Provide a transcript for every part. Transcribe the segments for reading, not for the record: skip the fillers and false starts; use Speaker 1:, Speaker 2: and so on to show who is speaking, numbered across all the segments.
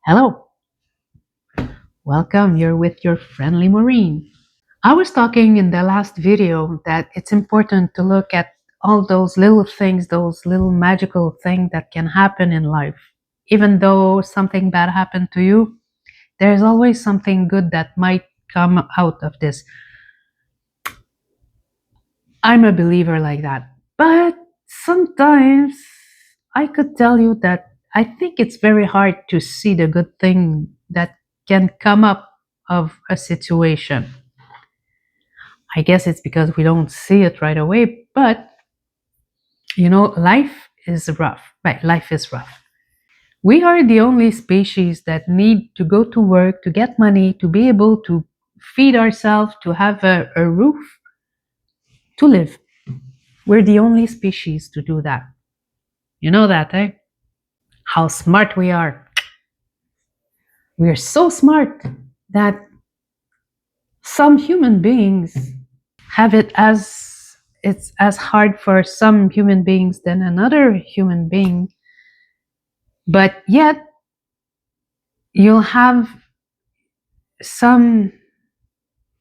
Speaker 1: Hello, welcome. You're with your friendly Maureen. I was talking in the last video that it's important to look at all those little things, those little magical things that can happen in life. Even though something bad happened to you, there's always something good that might come out of this. I'm a believer like that. But sometimes I could tell you that I think it's very hard to see the good thing that can come up of a situation. I guess it's because we don't see it right away, but life is rough. Right, life is rough. We are the only species that need to go to work to get money, to be able to feed ourselves, to have a roof, to live. We're the only species to do that. You know that, eh? How smart we are. We are so smart that some human beings have it as it's as hard for some human beings than another human being, but yet you'll have some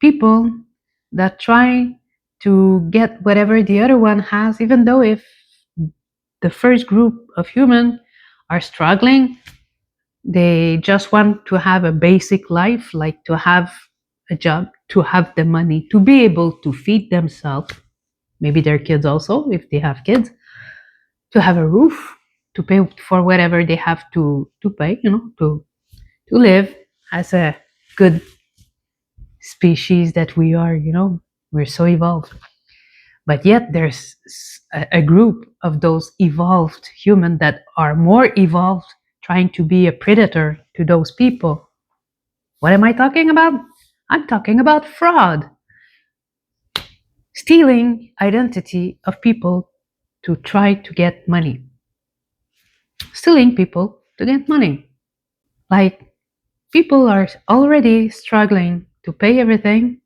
Speaker 1: people that try to get whatever the other one has, even though if the first group of humans are struggling, they just want to have a basic life, like to have a job, to have the money, to be able to feed themselves, maybe their kids also, if they have kids, to have a roof, to pay for whatever they have to pay, to live as a good species that we are, we're so evolved. But yet there's a group of those evolved humans that are more evolved trying to be a predator to those people. What am I talking about? I'm talking about fraud. Stealing identity of people to try to get money. Stealing people to get money. Like, people are already struggling to pay everything.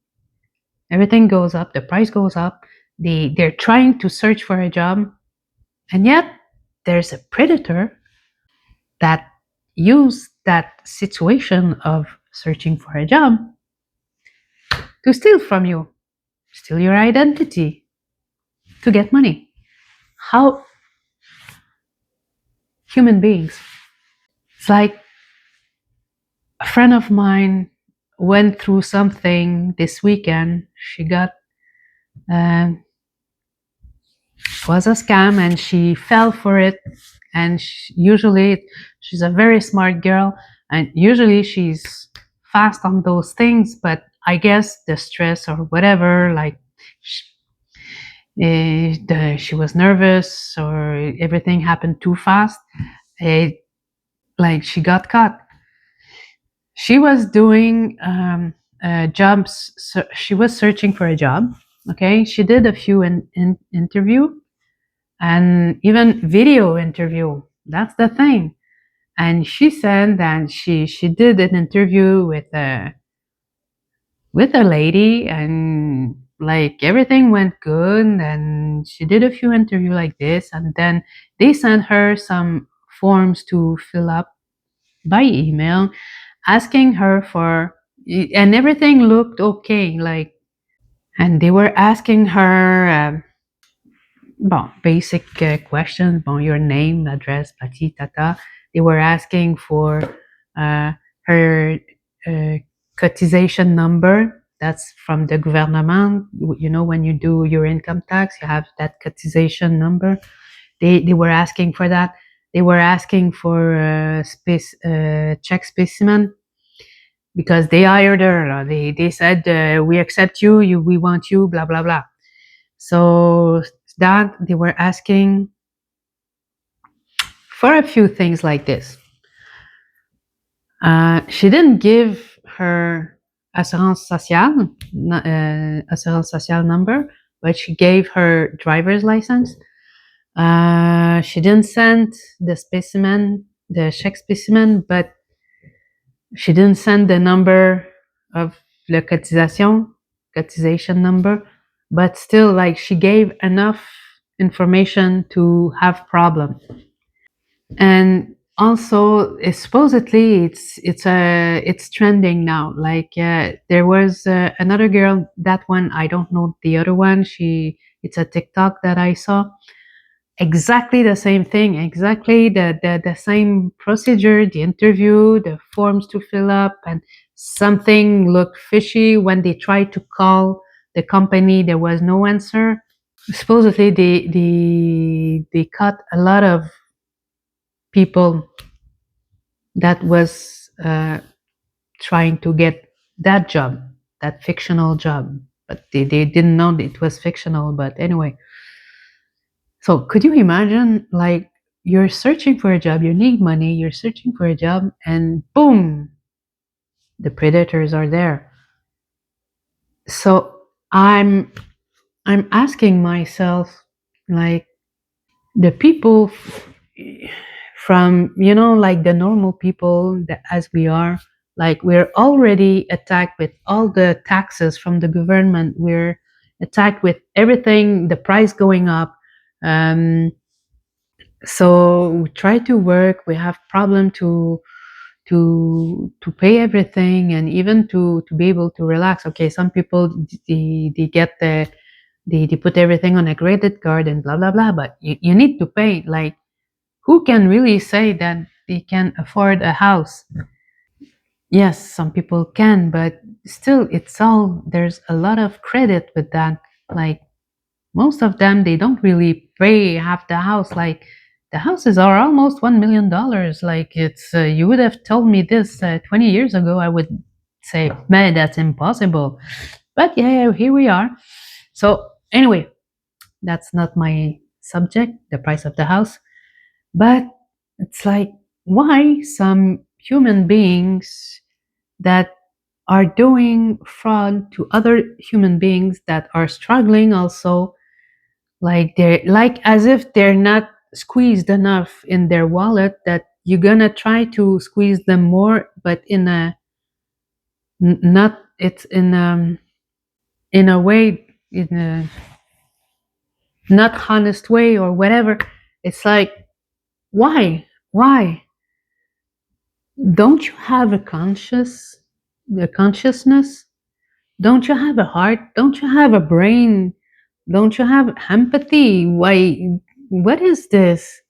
Speaker 1: Everything goes up, the price goes up. They're trying to search for a job. And yet, there's a predator that use that situation of searching for a job to steal from you, steal your identity, to get money. How human beings. It's like a friend of mine went through something this weekend. She got was a scam and she fell for it. And usually she's a very smart girl, and usually she's fast on those things, but I guess the stress or whatever, like she was nervous or everything happened too fast. Like she got caught. She was doing jobs. So she was searching for a job. Okay, she did a few interview and even video interview. That's the thing. And she said that she did an interview with a lady, and like everything went good, and she did a few interview like this, and then they sent her some forms to fill up by email, asking her for, and everything looked okay, like, and they were asking her basic questions, your name, address, pati, tata. They were asking for her uh, cotization number. That's from the gouvernement. When you do your income tax, you have that cotization number. They were asking for that. They were asking for check specimen, because they hired her. They said, we accept you, we want you, blah blah blah. So that they were asking for a few things like this. She didn't give her assurance sociale number, but she gave her driver's license. She didn't send the specimen, the check specimen, but she didn't send the number of the cotization number. But still, like, she gave enough information to have problem. And Also, supposedly it's trending now. Like there was another girl. That one I don't know. The other one, it's a TikTok that I saw. Exactly the same thing. Exactly the same procedure. The interview, the forms to fill up, and something looked fishy when they tried to call the company. There was no answer. Supposedly they cut a lot of people that was trying to get that job, that fictional job. But they didn't know that it was fictional. But anyway, so could you imagine, like, you're searching for a job, you need money, you're searching for a job, and boom, the predators are there. So I'm asking myself, like, the people from, like the normal people that, as we are, like, we're already attacked with all the taxes from the government, we're attacked with everything, the price going up. So we try to work, we have problem to pay everything, and even to be able to relax. Okay, some people, they get they put everything on a credit card and blah blah blah, but you need to pay. Like, who can really say that they can afford a house? Yes, some people can, but still, it's all, there's a lot of credit with that. Like, most of them, they don't really pay half the house. Like, the houses are almost $1 million. Like, it's you would have told me this 20 years ago, I would say, man, that's impossible. But yeah, here we are. So anyway, that's not my subject, the price of the house. But it's like, why some human beings that are doing fraud to other human beings that are struggling also, like, they're like, as if they're not squeezed enough in their wallet, that you're gonna try to squeeze them more, but in a not, it's in a way, in a not honest way or whatever. It's like, why don't you have a consciousness? Don't you have a heart? Don't you have a brain? Don't you have empathy? Why? What is this?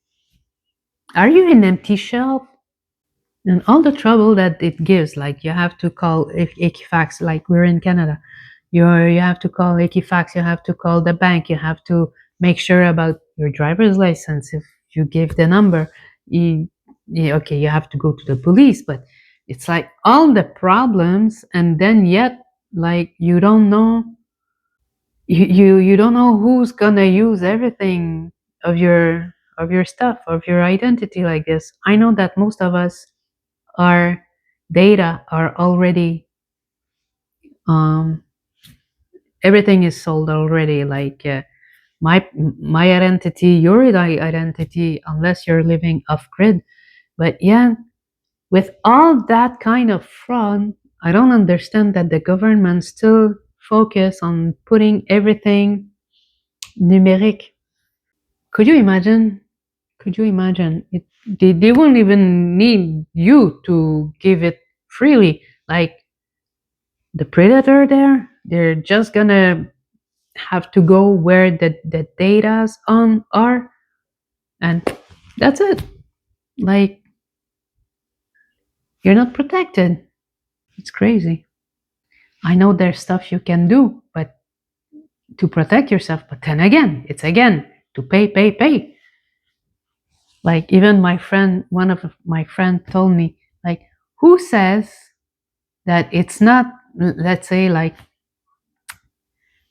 Speaker 1: Are you an empty shell? And all the trouble that it gives, like, you have to call Equifax, like we're in Canada. You have to call Equifax, you have to call the bank, you have to make sure about your driver's license. If you give the number, okay, you have to go to the police. But it's like all the problems, and then yet, like, you don't know, you don't know who's gonna use everything of your stuff, of your identity. Like this, I know that most of us, our data are already, um everything is sold already. Like, my identity, your identity, unless you're living off grid. But yeah, with all that kind of fraud, I don't understand that the government still focus on putting everything numeric. Could you imagine? Could you imagine it? They won't even need you to give it freely. Like, the predator there, they're just gonna have to go where the data's on are, and that's it. Like, you're not protected. It's crazy. I know there's stuff you can do, but to protect yourself, but then again, it's again to pay. Like, even my friend, one of my friend told me, like, who says that it's not, let's say, like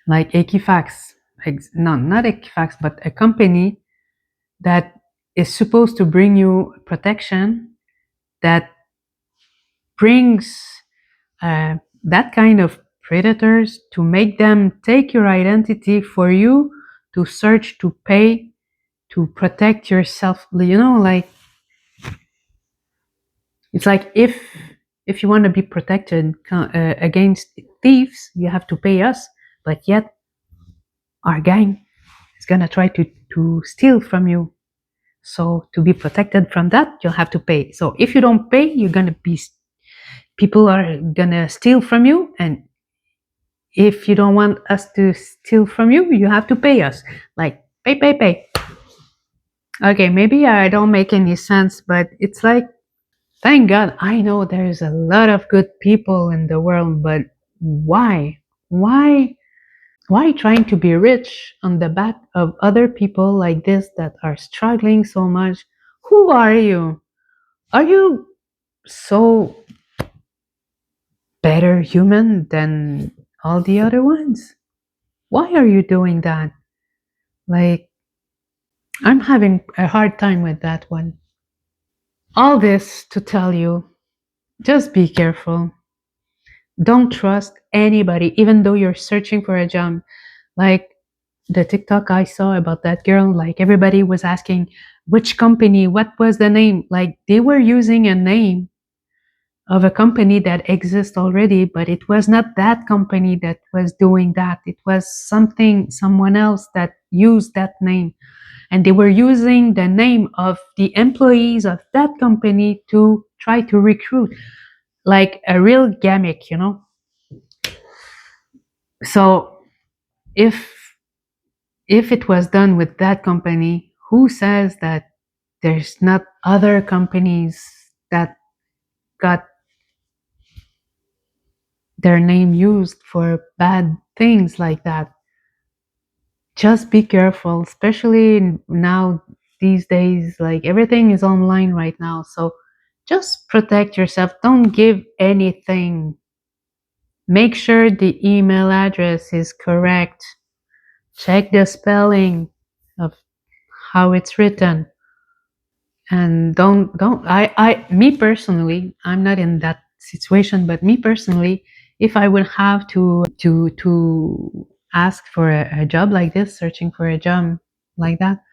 Speaker 1: Equifax, like, no, not Equifax, but a company that is supposed to bring you protection, that brings that kind of predators, to make them take your identity for you, to search, to pay, to protect yourself. Like, it's like, if you want to be protected against thieves, you have to pay us. But yet, our gang is gonna try to steal from you. So to be protected from that, you'll have to pay. So if you don't pay, you're gonna be people are gonna steal from you, and if you don't want us to steal from you, you have to pay us. Like pay, pay, pay. Okay, maybe I don't make any sense, but it's like, thank God, I know there's a lot of good people in the world, but why? Why? Why trying to be rich on the back of other people like this that are struggling so much? Who are you? Are you so better human than all the other ones? Why are you doing that? Like, I'm having a hard time with that one. All this to tell you, just be careful. Don't trust anybody, even though you're searching for a job. Like the TikTok I saw about that girl, like everybody was asking which company, what was the name? Like they were using a name of a company that exists already, but it was not that company that was doing that. It was someone else that used that name. And they were using the name of the employees of that company to try to recruit, like a real gimmick, you know? So if it was done with that company, who says that there's not other companies that got their name used for bad things like that? Just be careful, especially now these days, like everything is online right now. So just protect yourself. Don't give anything. Make sure the email address is correct. Check the spelling of how it's written. And don't I me personally, I'm not in that situation, but me personally, if I would have to ask for a job like this, searching for a job like that,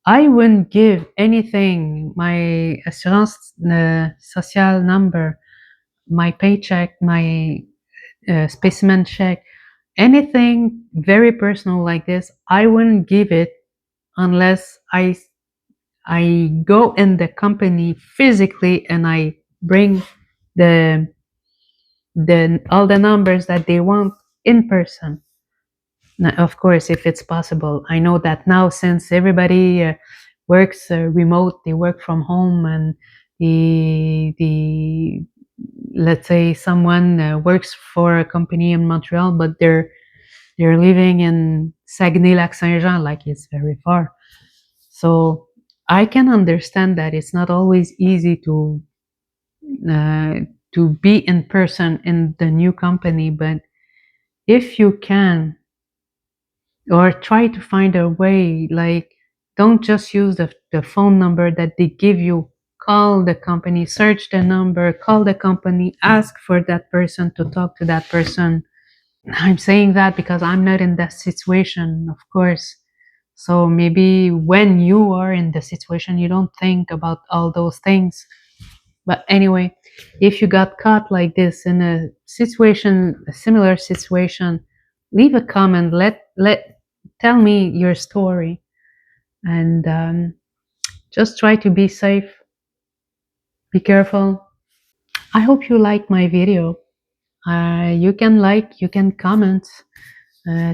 Speaker 1: I wouldn't give anything, my assurance social number, my paycheck, my specimen check, anything very personal like this, I wouldn't give it unless I go in the company physically and I bring the all the numbers that they want in person. Now, of course, if it's possible. I know that now, since everybody works remote, they work from home, and the let's say someone works for a company in Montreal, but they're living in Saguenay-Lac-Saint-Jean, like it's very far. So I can understand that it's not always easy uh, to be in person in the new company, but if you can, or try to find a way, like don't just use the phone number that they give you. Call the company, search the number, call the company, ask for that person to talk to that person. I'm saying that because I'm not in that situation, of course. So maybe when you are in the situation, you don't think about all those things. But anyway, if you got caught like this in a situation, a similar situation, leave a comment. Tell me your story, and just try to be safe. Be careful. I hope you like my video. You can comment.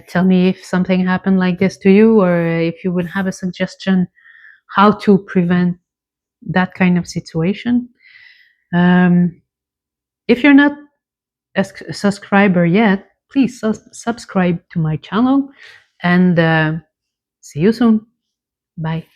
Speaker 1: Tell me if something happened like this to you, or if you would have a suggestion how to prevent that kind of situation. Um, if you're not a subscriber yet, please subscribe to my channel, and see you soon. Bye.